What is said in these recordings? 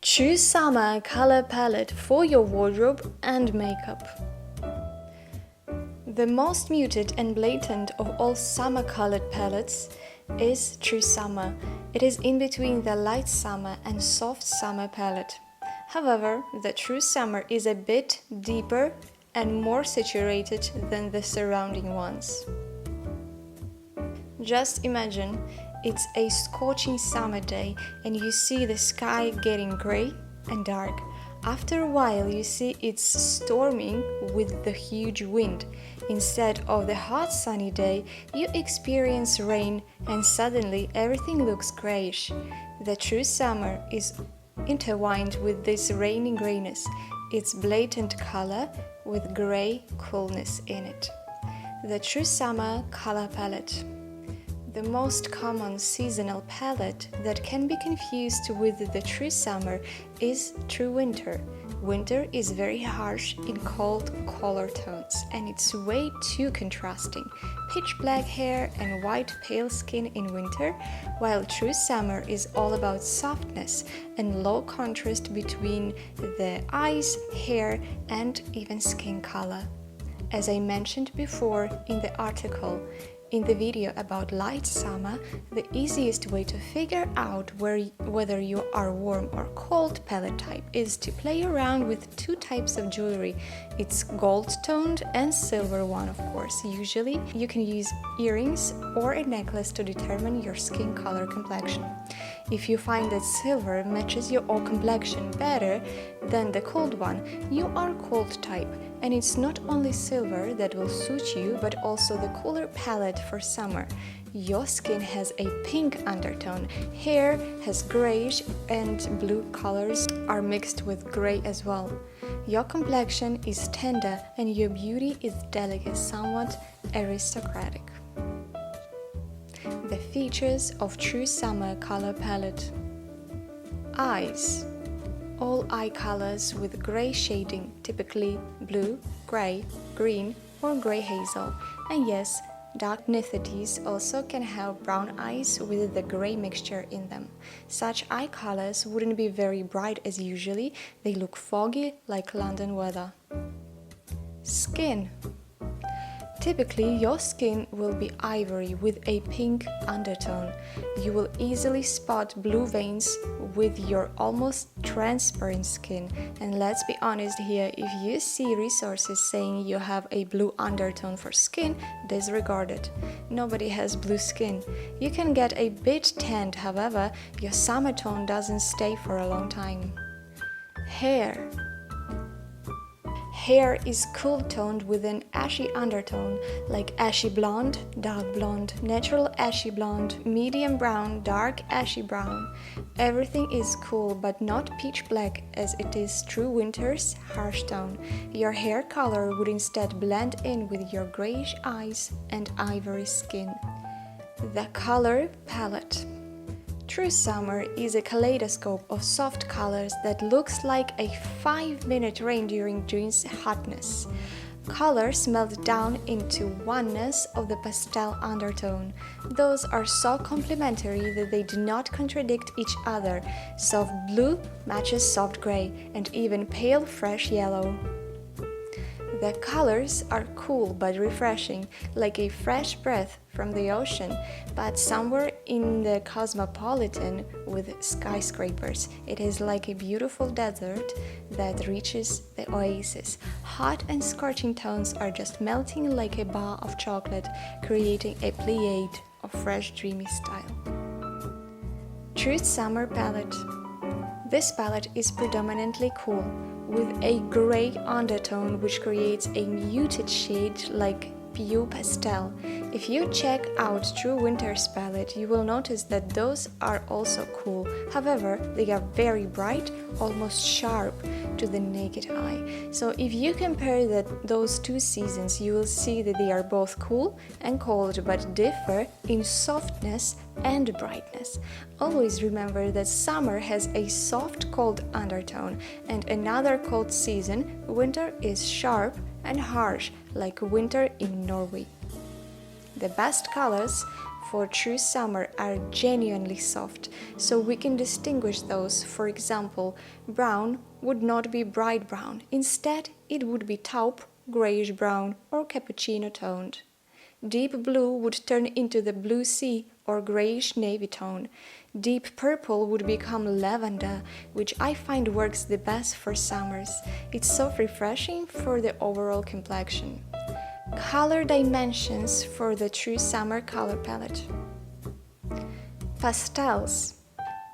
Choose summer color palette for your wardrobe and makeup. The most muted and blatant of all summer colored palettes is True Summer. It is in between the Light Summer and Soft Summer palette. However, the True Summer is a bit deeper and more saturated than the surrounding ones. Just imagine it's a scorching summer day and you see the sky getting gray and dark. After a while you see it's storming with the huge wind. Instead of the hot sunny day, you experience rain and suddenly everything looks grayish. The true summer is intertwined with this rainy grayness, its blatant color with gray coolness in it. The True Summer color palette. The most common seasonal palette that can be confused with the True Summer is True Winter. Winter is very harsh in cold color tones and it's way too contrasting. Pitch black hair and white pale skin in winter, while True Summer is all about softness and low contrast between the eyes, hair and even skin color. As I mentioned before in the article, in the video about light summer, the easiest way to figure out whether you are warm or cold palette type is to play around with two types of jewelry. It's gold-toned and silver one, of course. Usually, you can use earrings or a necklace to determine your skin color complexion. If you find that silver matches your complexion better than the cold one, you are cold type. And it's not only silver that will suit you, but also the cooler palette for summer. Your skin has a pink undertone, hair has grayish and blue colors are mixed with gray as well. Your complexion is tender and your beauty is delicate, somewhat aristocratic. The features of True Summer color palette. Eyes. All eye colors with gray shading, typically blue, gray, green or gray hazel. And yes, dark nithides also can have brown eyes with the gray mixture in them. Such eye colors wouldn't be very bright as usually, they look foggy like London weather. Skin. Typically, your skin will be ivory with a pink undertone. You will easily spot blue veins with your almost transparent skin. And let's be honest here, if you see resources saying you have a blue undertone for skin, disregard it. Nobody has blue skin. You can get a bit tanned, however, your summer tone doesn't stay for a long time. Hair. Hair is cool-toned with an ashy undertone, like ashy blonde, dark blonde, natural ashy blonde, medium brown, dark ashy brown. Everything is cool but not pitch black as it is True Winter's harsh tone. Your hair color would instead blend in with your grayish eyes and ivory skin. The color palette. True Summer is a kaleidoscope of soft colors that looks like a 5-minute rain during June's hotness. Colors melt down into oneness of the pastel undertone. Those are so complementary that they do not contradict each other. Soft blue matches soft gray and even pale fresh yellow. The colors are cool but refreshing, like a fresh breath from the ocean, but somewhere in the cosmopolitan with skyscrapers. It is like a beautiful desert that reaches the oasis. Hot and scorching tones are just melting like a bar of chocolate, creating a pleiade of fresh dreamy style. True Summer palette. This palette is predominantly cool, with a gray undertone which creates a muted shade like pure pastel. If you check out True Winter's palette, you will notice that those are also cool. However, they are very bright, almost sharp to the naked eye. So if you compare those two seasons, you will see that they are both cool and cold but differ in softness and brightness. Always remember that summer has a soft cold undertone and another cold season, winter, is sharp and harsh like winter in Norway. The best colors for true summer are genuinely soft, so we can distinguish those. For example, brown would not be bright brown. Instead, it would be taupe, grayish brown, or cappuccino toned. Deep blue would turn into the blue sea or grayish navy tone. Deep purple would become lavender, which I find works the best for summers. It's so refreshing for the overall complexion. Color dimensions for the true summer color palette. Pastels.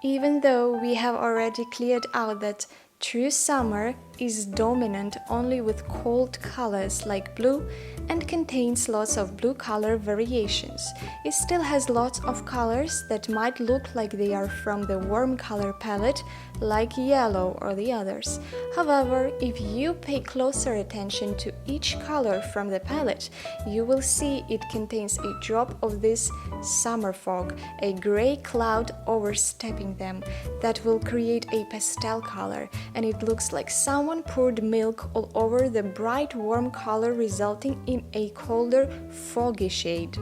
Even though we have already cleared out that true summer is dominant only with cold colors like blue and contains lots of blue color variations, it still has lots of colors that might look like they are from the warm color palette, like yellow or the others. However, if you pay closer attention to each color from the palette, you will see it contains a drop of this summer fog, a gray cloud overstepping them, that will create a pastel color, and it looks like someone poured milk all over the bright warm color, resulting in a colder foggy shade.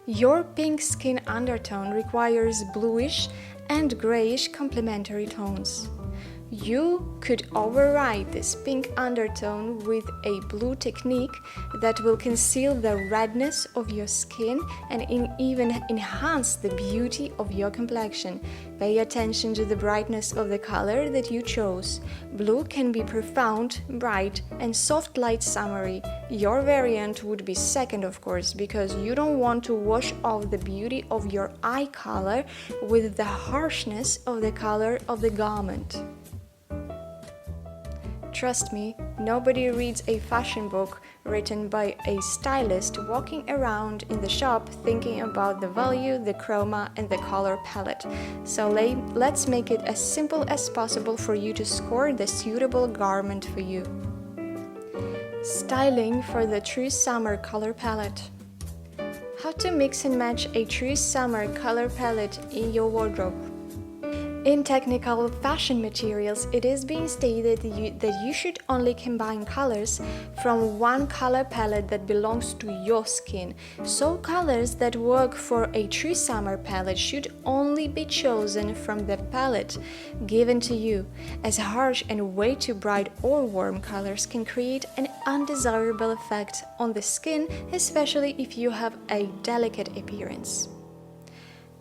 Your pink skin undertone requires bluish and grayish complementary tones. You could override this pink undertone with a blue technique that will conceal the redness of your skin and even enhance the beauty of your complexion. Pay attention to the brightness of the color that you chose. Blue can be profound, bright, and soft light summery. Your variant would be second, of course, because you don't want to wash off the beauty of your eye color with the harshness of the color of the garment. Trust me, nobody reads a fashion book written by a stylist walking around in the shop thinking about the value, the chroma, and the color palette. So let's make it as simple as possible for you to score the suitable garment for you. Styling for the true summer color palette. How to mix and match a true summer color palette in your wardrobe. In technical fashion materials, it is being stated that you should only combine colors from one color palette that belongs to your skin. So colors that work for a true summer palette should only be chosen from the palette given to you, as harsh and way too bright or warm colors can create an undesirable effect on the skin, especially if you have a delicate appearance.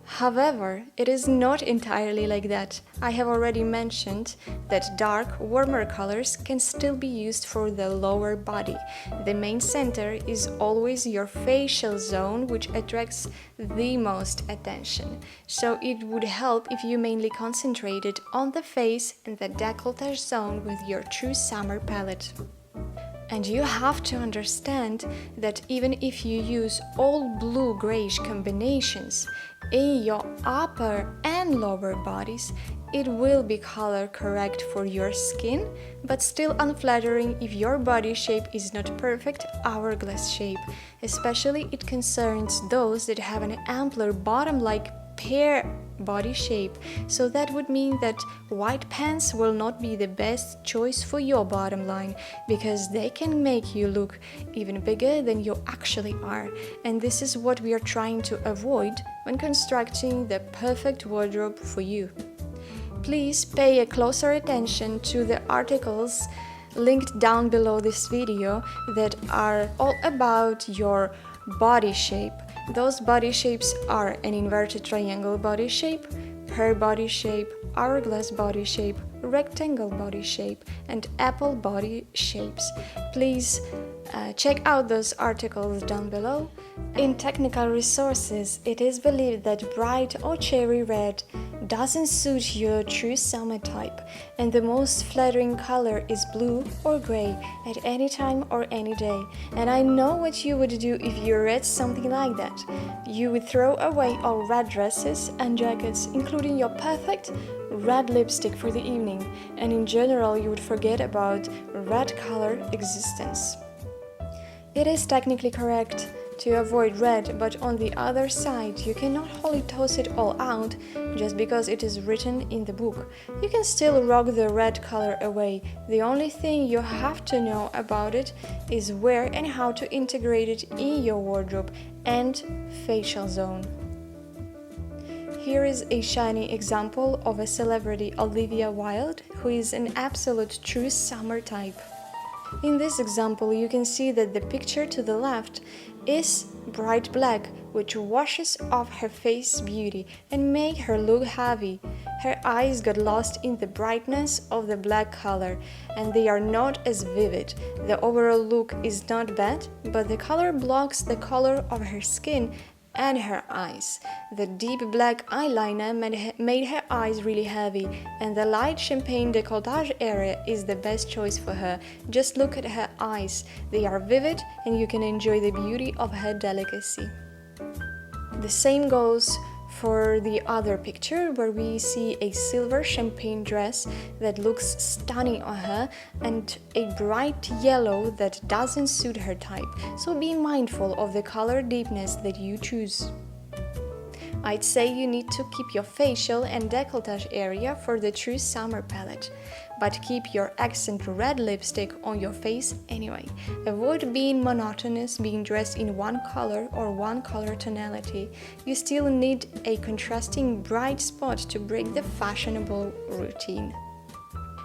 However, it is not entirely like that. I have already mentioned that dark, warmer colors can still be used for the lower body. The main center is always your facial zone, which attracts the most attention. So it would help if you mainly concentrated on the face and the décolleté zone with your true summer palette. And you have to understand that even if you use all blue-grayish combinations in your upper and lower bodies, it will be color correct for your skin, but still unflattering if your body shape is not perfect hourglass shape. Especially it concerns those that have an ampler bottom like Pear body shape, so that would mean that white pants will not be the best choice for your bottom line, because they can make you look even bigger than you actually are, and this is what we are trying to avoid when constructing the perfect wardrobe for you. Please pay a closer attention to the articles linked down below this video that are all about your body shape. Those body shapes are an inverted triangle body shape, pear body shape, hourglass body shape, rectangle body shape, and apple body shapes. Please check out those articles down below. In technical resources, it is believed that bright or cherry red doesn't suit your true summer type, and the most flattering color is blue or gray at any time or any day. And I know what you would do if you read something like that. You would throw away all red dresses and jackets, including your perfect red lipstick for the evening, and in general you would forget about red color existence. It is technically correct to avoid red, but on the other side, you cannot wholly toss it all out just because it is written in the book. You can still rock the red color away. The only thing you have to know about it is where and how to integrate it in your wardrobe and facial zone. Here is a shining example of a celebrity, Olivia Wilde, who is an absolute true summer type. In this example, you can see that the picture to the left is bright black, which washes off her face beauty and make her look heavy. Her eyes got lost in the brightness of the black color, and they are not as vivid. The overall look is not bad, but the color blocks the color of her skin and her eyes. The deep black eyeliner made her eyes really heavy, and the light champagne décolletage area is the best choice for her. Just look at her eyes. They are vivid, and you can enjoy the beauty of her delicacy. The same goes for the other picture, where we see a silver champagne dress that looks stunning on her and a bright yellow that doesn't suit her type, so be mindful of the color deepness that you choose. I'd say you need to keep your facial and décolletage area for the true summer palette, but keep your accent red lipstick on your face anyway. Avoid being monotonous, being dressed in one color or one color tonality. You still need a contrasting bright spot to break the fashionable routine.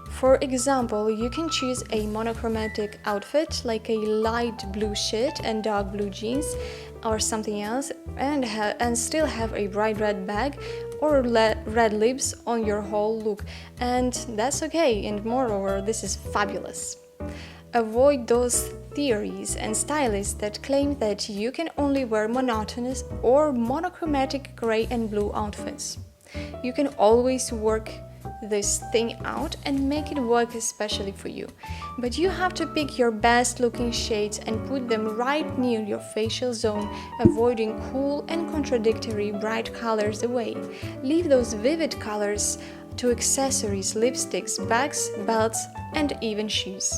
For example, you can choose a monochromatic outfit like a light blue shirt and dark blue jeans or something else, and still have a bright red bag or red lips on your whole look, and that's okay, and moreover, this is fabulous. Avoid those theories and stylists that claim that you can only wear monotonous or monochromatic gray and blue outfits. You can always work this thing out and make it work especially for you, but you have to pick your best looking shades and put them right near your facial zone, avoiding cool and contradictory bright colors away. Leave those vivid colors to accessories, lipsticks, bags, belts, and even shoes.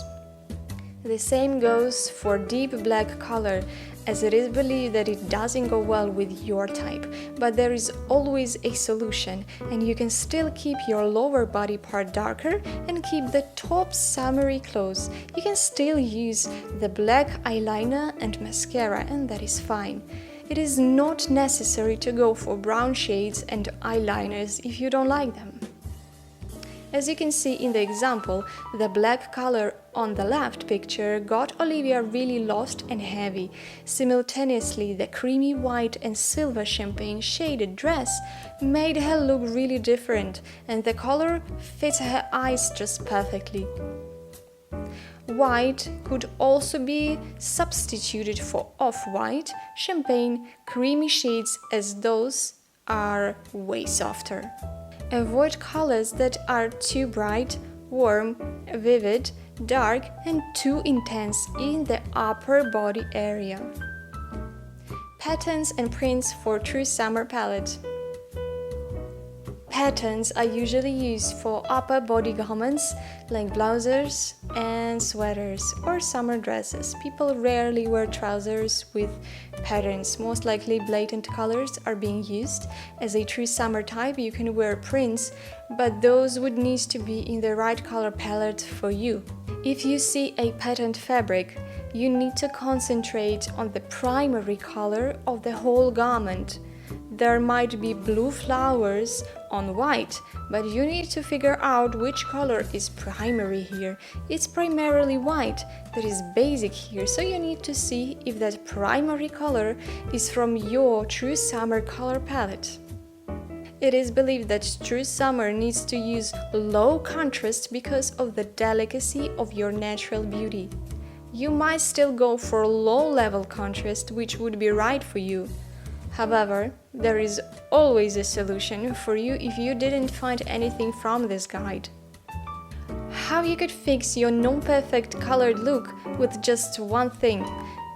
The same goes for deep black color, as it is believed that it doesn't go well with your type, but there is always a solution, and you can still keep your lower body part darker and keep the top summery clothes. You can still use the black eyeliner and mascara, and that is fine. It is not necessary to go for brown shades and eyeliners if you don't like them. As you can see in the example, the black color on the left picture got Olivia really lost and heavy. Simultaneously, the creamy white and silver champagne shaded dress made her look really different, and the color fits her eyes just perfectly. White could also be substituted for off-white, champagne, creamy shades, as those are way softer. Avoid colors that are too bright, warm, vivid, dark, and too intense in the upper body area. Patterns and prints for true summer palette. Patterns are usually used for upper body garments like blouses and sweaters or summer dresses. People rarely wear trousers with patterns. Most likely blatant colors are being used. As a true summer type, you can wear prints, but those would need to be in the right color palette for you. If you see a patterned fabric, you need to concentrate on the primary color of the whole garment. There might be blue flowers on white, but you need to figure out which color is primary here. It's primarily white that is basic here, so you need to see if that primary color is from your true summer color palette. It is believed that true summer needs to use low contrast because of the delicacy of your natural beauty. You might still go for low level contrast, which would be right for you. However, there is always a solution for you if you didn't find anything from this guide. How you could fix your non-perfect colored look with just one thing.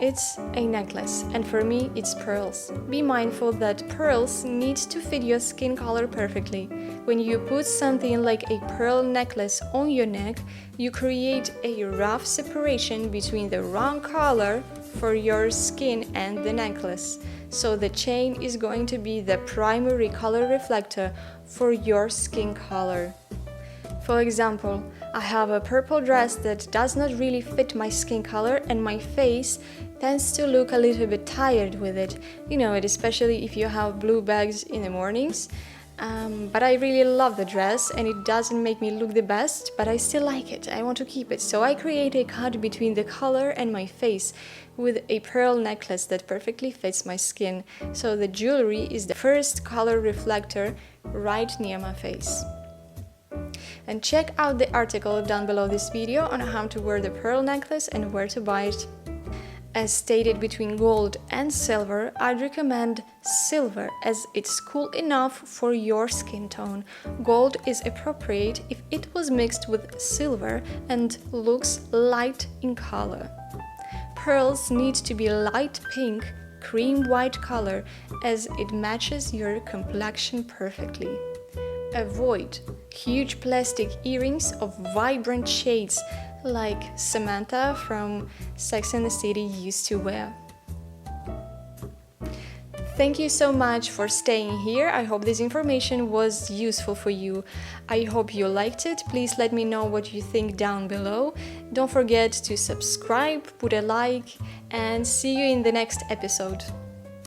It's a necklace, and for me it's pearls. Be mindful that pearls need to fit your skin color perfectly. When you put something like a pearl necklace on your neck, you create a rough separation between the wrong color for your skin and the necklace. So the chain is going to be the primary color reflector for your skin color. For example, I have a purple dress that does not really fit my skin color and my face tends to look a little bit tired with it. You know it, especially if you have blue bags in the mornings. But I really love the dress and it doesn't make me look the best, but I still like it. I want to keep it. So I create a cut between the color and my face with a pearl necklace that perfectly fits my skin. So the jewelry is the first color reflector right near my face. And check out the article down below this video on how to wear the pearl necklace and where to buy it. As stated, between gold and silver, I'd recommend silver as it's cool enough for your skin tone. Gold is appropriate if it was mixed with silver and looks light in color. Pearls need to be light pink, cream white color as it matches your complexion perfectly. Avoid huge plastic earrings of vibrant shades like Samantha from Sex and the City used to wear. Thank you so much for staying here. I hope this information was useful for you. I hope you liked it. Please let me know what you think down below. Don't forget to subscribe, put a like, and see you in the next episode.